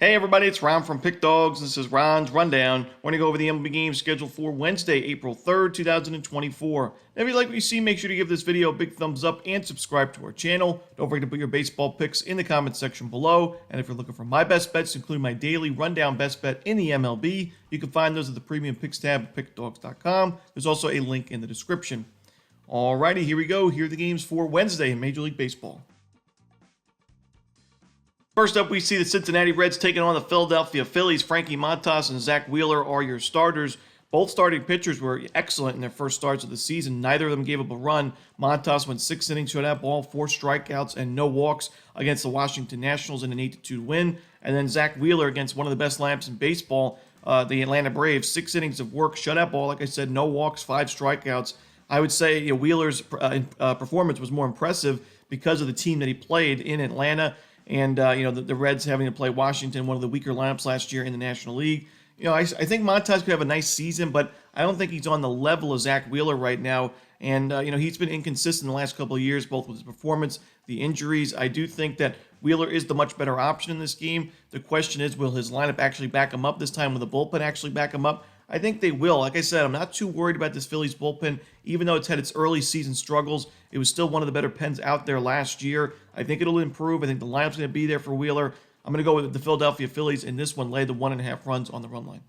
Hey everybody, it's Ron from Pick Dawgz. This is Ron's Rundown. We're going to go over the MLB games scheduled for Wednesday, April 3rd, 2024. If you like what you see, make sure to give this video a big thumbs up and subscribe to our channel. Don't forget to put your baseball picks in the comments section below. And if you're looking for my best bets, including my daily rundown best bet in the MLB, you can find those at the premium picks tab at pickdawgz.com. There's also a link in the description. Alrighty, here we go. Here are the games for Wednesday in Major League Baseball. First up, we see the Cincinnati Reds taking on the Philadelphia Phillies. Frankie Montas and Zach Wheeler are your starters. Both starting pitchers were excellent in their first starts of the season. Neither of them gave up a run. Montas went 6 innings, shutout ball, 4 strikeouts, and no walks against the Washington Nationals in an 8-2 win. And then Zach Wheeler against one of the best lineups in baseball, the Atlanta Braves. 6 innings of work, shutout ball, like I said, no walks, 5 strikeouts. I would say Wheeler's performance was more impressive because of the team that he played in Atlanta. And, the Reds having to play Washington, one of the weaker lineups last year in the National League. I think Montas could have a nice season, but I don't think he's on the level of Zach Wheeler right now. And, he's been inconsistent the last couple of years, both with his performance, the injuries. I do think that Wheeler is the much better option in this game. The question is, will his lineup actually back him up this time? Will the bullpen actually back him up? I think they will. Like I said, I'm not too worried about this Phillies bullpen. Even though it's had its early season struggles, it was still one of the better pens out there last year. I think it'll improve. I think the lineup's going to be there for Wheeler. I'm going to go with the Philadelphia Phillies in this one, lay the 1.5 runs on the run line.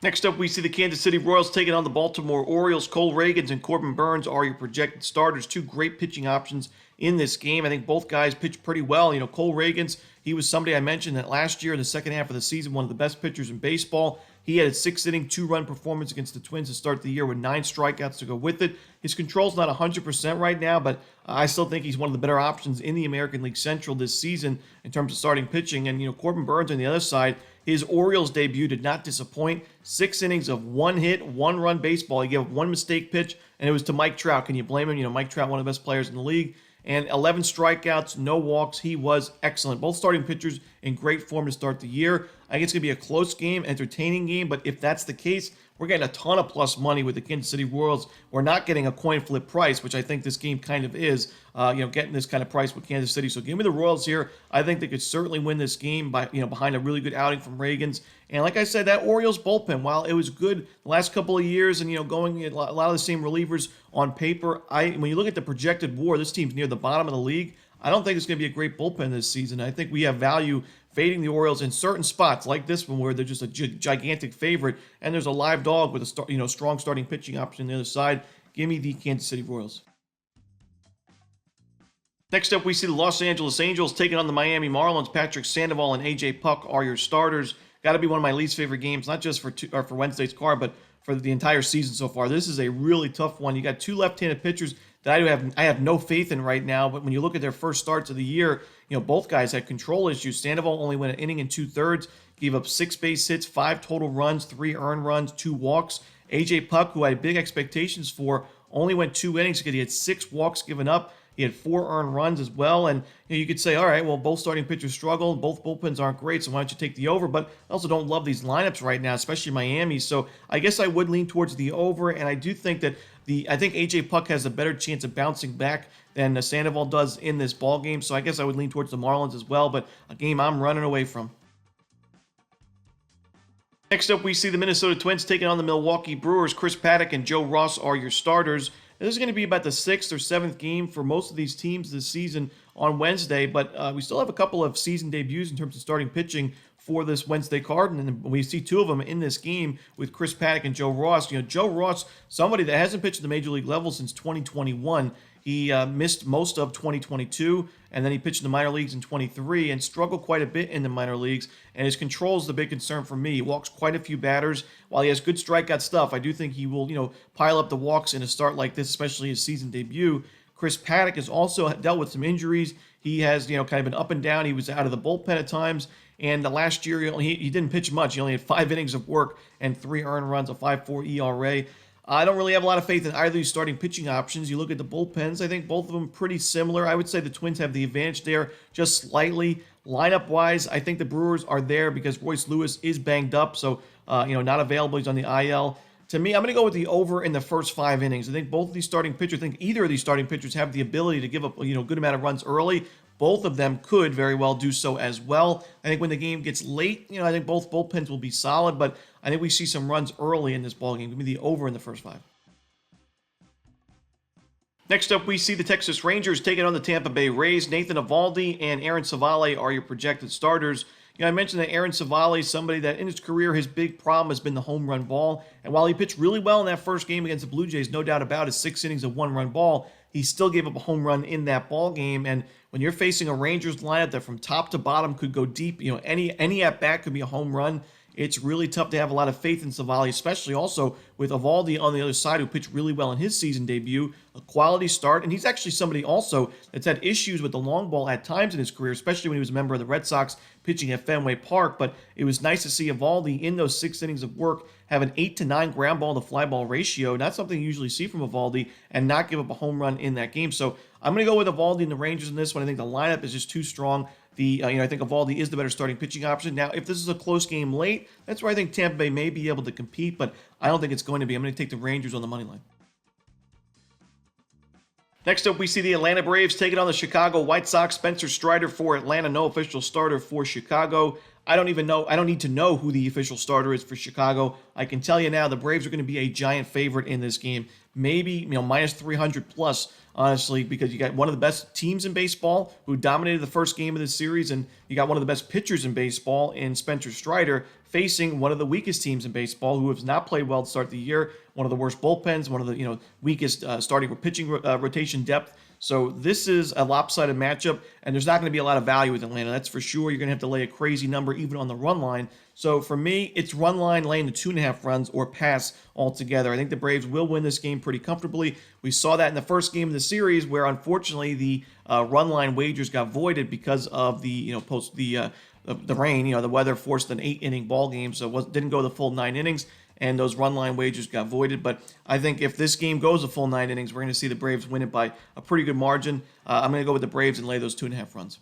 Next up, we see the Kansas City Royals taking on the Baltimore Orioles. Cole Ragans and Corbin Burnes are your projected starters. Two great pitching options in this game. I think both guys pitched pretty well. Cole Ragans, he was somebody I mentioned that last year in the second half of the season, one of the best pitchers in baseball. He had a 6-inning, 2-run performance against the Twins to start the year with 9 strikeouts to go with it. His control's not 100% right now, but I still think he's one of the better options in the American League Central this season in terms of starting pitching. And, Corbin Burnes on the other side, his Orioles debut did not disappoint. 6 innings of 1 hit, 1-run baseball. He gave up 1 mistake pitch, and it was to Mike Trout. Can you blame him? Mike Trout, one of the best players in the league. And 11 strikeouts, no walks. He was excellent. Both starting pitchers in great form to start the year. I think it's going to be a close game, entertaining game, but if that's the case, we're getting a ton of plus money with the Kansas City Royals. We're not getting a coin flip price, which I think this game kind of is, getting this kind of price with Kansas City. So give me the Royals here. I think they could certainly win this game by, behind a really good outing from Ragans. And like I said, that Orioles bullpen, while it was good the last couple of years and, going a lot of the same relievers on paper, when you look at the projected WAR, this team's near the bottom of the league. I don't think it's going to be a great bullpen this season. I think we have value fading the Orioles in certain spots like this one where they're just a gigantic favorite and there's a live dog with a strong starting pitching option on the other side. Give me the Kansas City Royals. Next up, we see the Los Angeles Angels taking on the Miami Marlins. Patrick Sandoval and A.J. Puck are your starters. Got to be one of my least favorite games, not just for Wednesday's card, but for the entire season so far. This is a really tough one. You got 2 left-handed pitchers that I have no faith in right now. But when you look at their first starts of the year, both guys had control issues. Sandoval only went an inning and 2/3, gave up 6 base hits, 5 total runs, 3 earned runs, 2 walks. A.J. Puck, who I had big expectations for, only went 2 innings because he had 6 walks given up. He had 4 earned runs as well. And you could say, all right, well, both starting pitchers struggle. Both bullpens aren't great, so why don't you take the over? But I also don't love these lineups right now, especially Miami. So I guess I would lean towards the over. And I do think that I think A.J. Puck has a better chance of bouncing back than Sandoval does in this ball game. So I guess I would lean towards the Marlins as well, but a game I'm running away from. Next up, we see the Minnesota Twins taking on the Milwaukee Brewers. Chris Paddock and Joe Ross are your starters. This is going to be about the 6th or 7th game for most of these teams this season on Wednesday, but we still have a couple of season debuts in terms of starting pitching for this Wednesday card, and we see 2 of them in this game with Chris Paddock and Joe Ross. Joe Ross, somebody that hasn't pitched at the major league level since 2021. He missed most of 2022, and then he pitched in the minor leagues in 23 and struggled quite a bit in the minor leagues, and his control is the big concern for me. He walks quite a few batters. While he has good strikeout stuff, I do think he will, pile up the walks in a start like this, especially his season debut. Chris Paddock has also dealt with some injuries. He has, kind of been up and down. He was out of the bullpen at times, and last year he didn't pitch much. He only had 5 innings of work and 3 earned runs, a 5.4 ERA. I don't really have a lot of faith in either of these starting pitching options. You look at the bullpens, I think both of them pretty similar. I would say the Twins have the advantage there just slightly. Lineup-wise, I think the Brewers are there because Royce Lewis is banged up, so not available. He's on the IL. To me, I'm going to go with the over in the first 5 innings. I think both of these starting pitchers, I think either of these starting pitchers have the ability to give up good amount of runs early. both of them could very well do so as well. I think when the game gets late, I think both bullpens will be solid, but I think we see some runs early in this ballgame. Give me the over in the first 5. Next up, we see the Texas Rangers taking on the Tampa Bay Rays. Nathan Eovaldi and Aaron Civale are your projected starters. I mentioned that Aaron Civale is somebody that in his career, his big problem has been the home run ball. And while he pitched really well in that first game against the Blue Jays, no doubt about it, 6 innings of 1-run ball, he still gave up a home run in that ball game. And when you're facing a Rangers lineup that from top to bottom could go deep, any at bat could be a home run. It's really tough to have a lot of faith in Civale, especially also with Eovaldi on the other side, who pitched really well in his season debut, a quality start. And he's actually somebody also that's had issues with the long ball at times in his career, especially when he was a member of the Red Sox pitching at Fenway Park. But it was nice to see Eovaldi in those 6 innings of work have an 8 to 9 ground ball to fly ball ratio. Not something you usually see from Eovaldi, and not give up a home run in that game. So I'm going to go with Eovaldi and the Rangers in this one. I think the lineup is just too strong. I think Eovaldi is the better starting pitching option. Now, if this is a close game late, that's where I think Tampa Bay may be able to compete, but I don't think it's going to be. I'm going to take the Rangers on the money line. Next up, we see the Atlanta Braves taking on the Chicago White Sox. Spencer Strider for Atlanta, no official starter for Chicago. I don't need to know who the official starter is for Chicago. I can tell you now the Braves are going to be a giant favorite in this game. Maybe, minus 300 plus, honestly, because you got one of the best teams in baseball who dominated the first game of the series, and you got one of the best pitchers in baseball in Spencer Strider facing one of the weakest teams in baseball who has not played well to start the year, one of the worst bullpens, one of the weakest starting pitching rotation depth. So this is a lopsided matchup, and there's not going to be a lot of value with Atlanta. That's for sure. You're going to have to lay a crazy number even on the run line. So for me, it's run line laying the 2.5 runs or pass altogether. I think the Braves will win this game pretty comfortably. We saw that in the first game of the series, where unfortunately the run line wagers got voided because of the the rain. The weather forced an 8-inning ball game, so it didn't go the full 9 innings. And those run line wagers got voided. But I think if this game goes a full 9 innings, we're going to see the Braves win it by a pretty good margin. I'm going to go with the Braves and lay those 2.5 runs.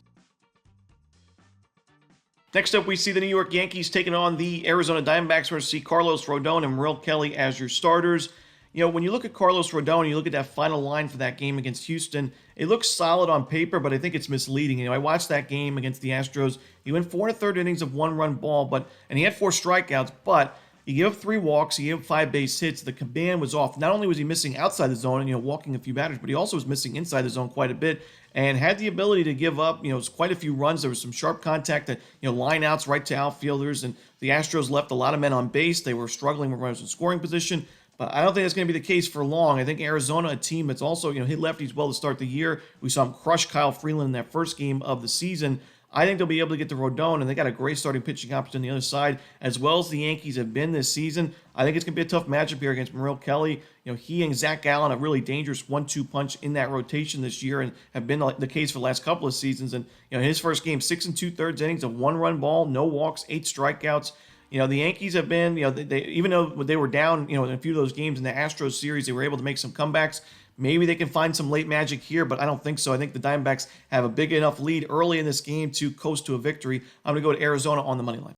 Next up, we see the New York Yankees taking on the Arizona Diamondbacks. We're going to see Carlos Rodon and Merrill Kelly as your starters. When you look at Carlos Rodon, you look at that final line for that game against Houston, it looks solid on paper, but I think it's misleading. I watched that game against the Astros. He went 4 1/3 innings of 1-run ball, and he had 4 strikeouts, but he gave up 3 walks. He gave up 5 base hits. The command was off. Not only was he missing outside the zone and walking a few batters, but he also was missing inside the zone quite a bit, and had the ability to give up quite a few runs. There was some sharp contact that line outs right to outfielders, and the Astros left a lot of men on base. They were struggling with runners in scoring position. But I don't think that's going to be the case for long. I think Arizona, a team that's also hit lefties well to start the year. We saw him crush Kyle Freeland in that first game of the season. I think they'll be able to get to Rodon, and they got a great starting pitching option on the other side, as well as the Yankees have been this season. I think it's going to be a tough matchup here against Merrill Kelly. He and Zach Gallen, a really dangerous 1-2 punch in that rotation this year, and have been the case for the last couple of seasons. And his first game, 6 2/3 innings of 1-run ball, no walks, 8 strikeouts. The Yankees have been, they even though they were down, in a few of those games in the Astros series, they were able to make some comebacks. Maybe they can find some late magic here, but I don't think so. I think the Diamondbacks have a big enough lead early in this game to coast to a victory. I'm going to go to Arizona on the money line.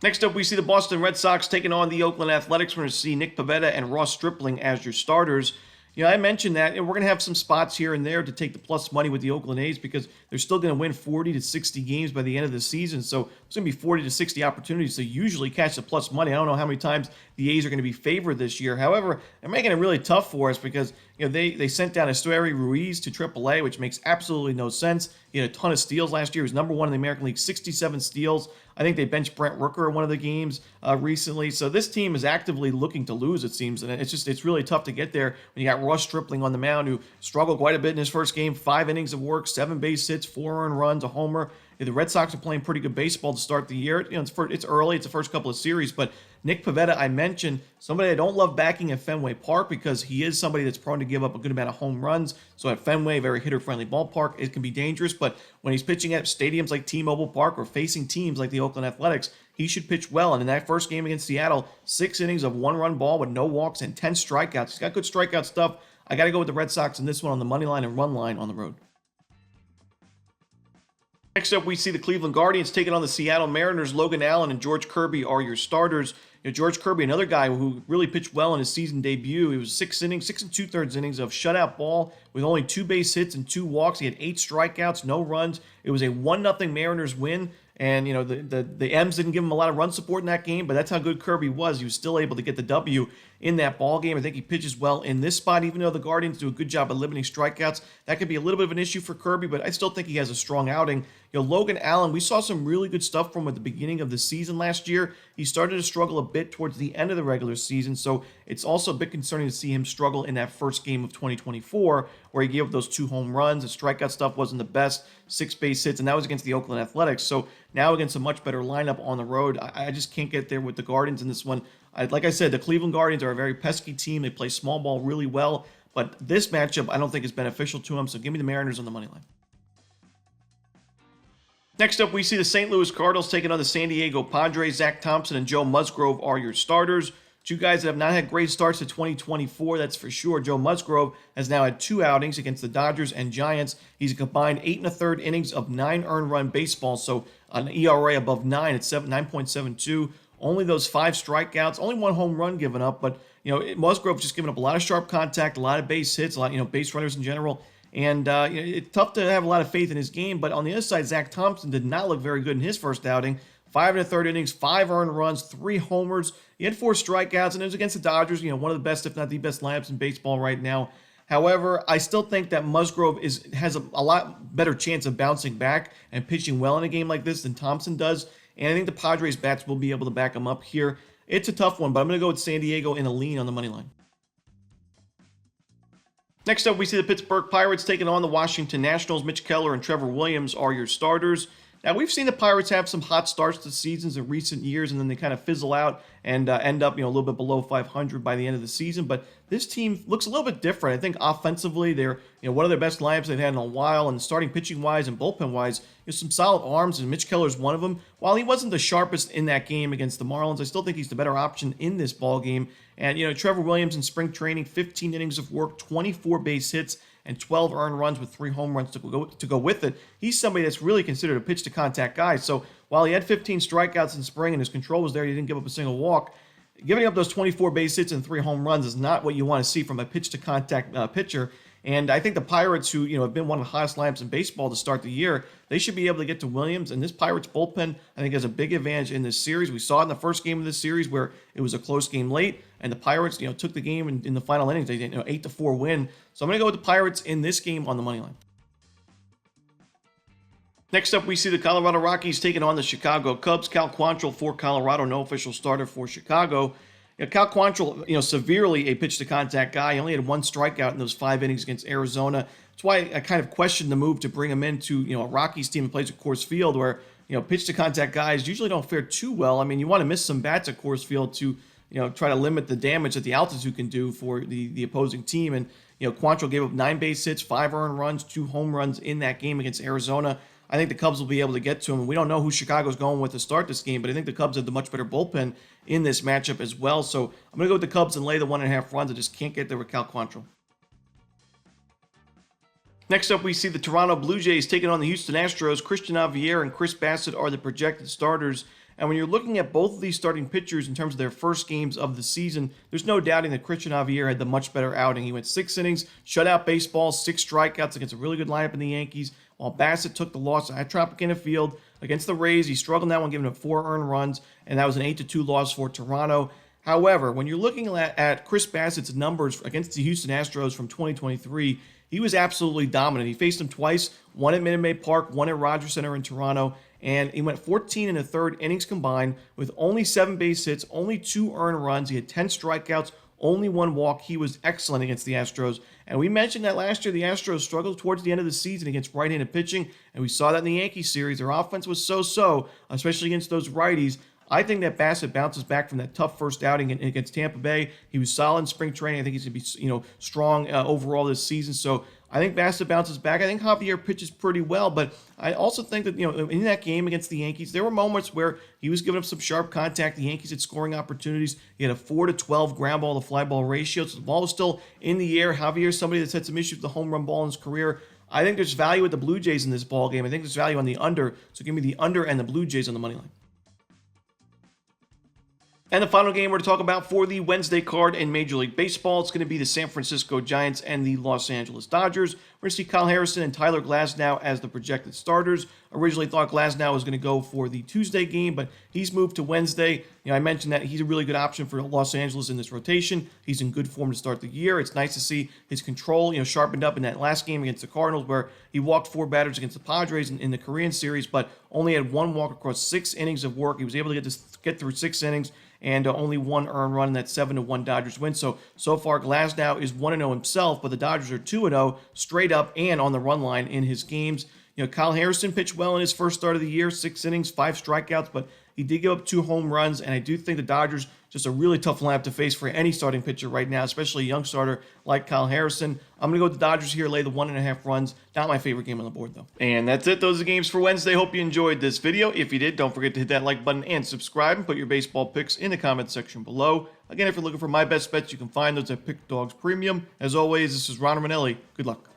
Next up, we see the Boston Red Sox taking on the Oakland Athletics. We're going to see Nick Pivetta and Ross Stripling as your starters. I mentioned that we're going to have some spots here and there to take the plus money with the Oakland A's because they're still going to win 40 to 60 games by the end of the season. So there's going to be 40 to 60 opportunities to usually catch the plus money. I don't know how many times the A's are going to be favored this year. However, they're making it really tough for us because they sent down Esteury Ruiz to AAA, which makes absolutely no sense. He had a ton of steals last year. He was number 1 in the American League, 67 steals. I think they benched Brent Rooker in one of the games recently. So this team is actively looking to lose, it seems. And it's really tough to get there when you got Ross Stripling on the mound, who struggled quite a bit in his first game. 5 innings of work, 7 base hits, 4 earned runs, a homer. The Red Sox are playing pretty good baseball to start the year. It's early. It's the first couple of series. But Nick Pivetta, I mentioned, somebody I don't love backing at Fenway Park because he is somebody that's prone to give up a good amount of home runs. So at Fenway, a very hitter-friendly ballpark, it can be dangerous. But when he's pitching at stadiums like T-Mobile Park or facing teams like the Oakland Athletics, he should pitch well. And in that first game against Seattle, 6 innings of 1-run ball with no walks and 10 strikeouts. He's got good strikeout stuff. I got to go with the Red Sox in this one on the money line and run line on the road. Next up, we see the Cleveland Guardians taking on the Seattle Mariners. Logan Allen and George Kirby are your starters. George Kirby, another guy who really pitched well in his season debut. He was 6 innings, 6 2/3 innings of shutout ball with only 2 base hits and 2 walks. He had 8 strikeouts, no runs. It was a 1-0 Mariners win. And, the M's didn't give him a lot of run support in that game, but that's how good Kirby was. He was still able to get the W in that ball game. I think he pitches well in this spot, even though the Guardians do a good job of limiting strikeouts. That could be a little bit of an issue for Kirby, but I still think he has a strong outing. Logan Allen, we saw some really good stuff from him at the beginning of the season last year. He started to struggle a bit towards the end of the regular season, so it's also a bit concerning to see him struggle in that first game of 2024, where he gave up those 2 home runs. The strikeout stuff wasn't the best, 6 base hits, and that was against the Oakland Athletics. So now against a much better lineup on the road, I just can't get there with the Guardians in this one. Like I said, the Cleveland Guardians are a very pesky team. They play small ball really well, but this matchup I don't think is beneficial to them, so give me the Mariners on the money line. Next up, we see the St. Louis Cardinals taking on the San Diego Padres. Zach Thompson and Joe Musgrove are your starters. 2 guys that have not had great starts to 2024, that's for sure. Joe Musgrove has now had 2 outings against the Dodgers and Giants. He's a combined 8 1/3 innings of 9 earned run baseball, so an ERA above 9 at 9.72. Only those 5 strikeouts, only 1 home run given up, but Musgrove's just given up a lot of sharp contact, a lot of base hits, a lot, base runners in general. And it's tough to have a lot of faith in his game. But on the other side, Zach Thompson did not look very good in his first outing. 5 1/3 innings, 5 earned runs, 3 homers. He had 4 strikeouts, and it was against the Dodgers, one of the best, if not the best, lineups in baseball right now. However, I still think that Musgrove has a lot better chance of bouncing back and pitching well in a game like this than Thompson does. And I think the Padres bats will be able to back him up here. It's a tough one, but I'm going to go with San Diego in a lean on the money line. Next up, we see the Pittsburgh Pirates taking on the Washington Nationals. Mitch Keller and Trevor Williams are your starters. Now, we've seen the Pirates have some hot starts to seasons in recent years, and then they kind of fizzle out and end up, a little bit below 500 by the end of the season. But this team looks a little bit different. I think offensively, they're, one of their best lineups they've had in a while, and starting pitching-wise and bullpen-wise, there's some solid arms, and Mitch Keller's one of them. While he wasn't the sharpest in that game against the Marlins, I still think he's the better option in this ball game. And, Trevor Williams in spring training, 15 innings of work, 24 base hits, and 12 earned runs with 3 home runs to go with it. He's somebody that's really considered a pitch-to-contact guy. So while he had 15 strikeouts in spring and his control was there, he didn't give up a single walk. Giving up those 24 base hits and 3 home runs is not what you want to see from a pitch-to-contact pitcher. And I think the Pirates, who have been one of the hottest lineups in baseball to start the year, they should be able to get to Williams. And this Pirates bullpen, I think, has a big advantage in this series. We saw it in the first game of this series where it was a close game late, and the Pirates, took the game in the final innings. They did, 8-4 win. So I'm going to go with the Pirates in this game on the money line. Next up, we see the Colorado Rockies taking on the Chicago Cubs. Cal Quantrill for Colorado, no official starter for Chicago. Cal Quantrill, severely a pitch-to-contact guy. He only had 1 strikeout in those 5 innings against Arizona. That's why I kind of questioned the move to bring him into, a Rockies team that plays at Coors Field, where, pitch-to-contact guys usually don't fare too well. I mean, you want to miss some bats at Coors Field to, try to limit the damage that the altitude can do for the opposing team. And, Quantrill gave up 9 base hits, 5 earned runs, 2 home runs in that game against Arizona. I think the Cubs will be able to get to him. We don't know who Chicago's going with to start this game, but I think the Cubs have the much better bullpen in this matchup as well. So I'm going to go with the Cubs and lay the 1.5 runs. I just can't get there with Cal Quantrill. Next up, we see the Toronto Blue Jays taking on the Houston Astros. Christian Javier and Chris Bassett are the projected starters. And when you're looking at both of these starting pitchers in terms of their first games of the season, there's no doubting that Christian Javier had the much better outing. He went 6 innings, shutout baseball, 6 strikeouts against a really good lineup in the Yankees, while Bassett took the loss at Tropicana Field against the Rays. He struggled in that one, giving up 4 earned runs, and that was an 8-2 loss for Toronto. However, when you're looking at Chris Bassett's numbers against the Houston Astros from 2023, he was absolutely dominant. He faced them twice, one at Minute Maid Park, one at Rogers Center in Toronto, and he went 14 1/3 innings combined with only 7 base hits, only 2 earned runs. He had 10 strikeouts, only 1 walk. He was excellent against the Astros. And we mentioned that last year the Astros struggled towards the end of the season against right-handed pitching, and we saw that in the Yankees series. Their offense was so-so, especially against those righties. I think that Bassett bounces back from that tough first outing against Tampa Bay. He was solid in spring training. I think he's going to be, strong overall this season. So I think Bassett bounces back. I think Javier pitches pretty well, but I also think that, in that game against the Yankees, there were moments where he was giving up some sharp contact. The Yankees had scoring opportunities. He had a 4-12 ground ball to fly ball ratio. So the ball was still in the air. Javier is somebody that's had some issues with the home run ball in his career. I think there's value with the Blue Jays in this ball game. I think there's value on the under. So give me the under and the Blue Jays on the money line. And the final game we're to talk about for the Wednesday card in Major League Baseball, it's going to be the San Francisco Giants and the Los Angeles Dodgers. We're going to see Kyle Harrison and Tyler Glasnow as the projected starters. Originally thought Glasnow was going to go for the Tuesday game, but he's moved to Wednesday. I mentioned that he's a really good option for Los Angeles in this rotation. He's in good form to start the year. It's nice to see his control, sharpened up in that last game against the Cardinals, where he walked 4 batters against the Padres in the Korean series, but only had 1 walk across 6 innings of work. He was able to get through 6 innings and only 1 earned run in that 7-1 Dodgers win. So far, Glasnow is 1-0 himself, but the Dodgers are 2-0 straight up and on the run line in his games. Kyle Harrison pitched well in his first start of the year, 6 innings, 5 strikeouts, but he did give up 2 home runs, and I do think the Dodgers just a really tough lineup to face for any starting pitcher right now, especially a young starter like Kyle Harrison. I'm going to go with the Dodgers here, lay the 1.5 runs. Not my favorite game on the board, though. And that's it. Those are the games for Wednesday. Hope you enjoyed this video. If you did, don't forget to hit that like button and subscribe, and put your baseball picks in the comment section below. Again, if you're looking for my best bets, you can find those at Pick Dawgz Premium. As always, this is Ron Romanelli. Good luck.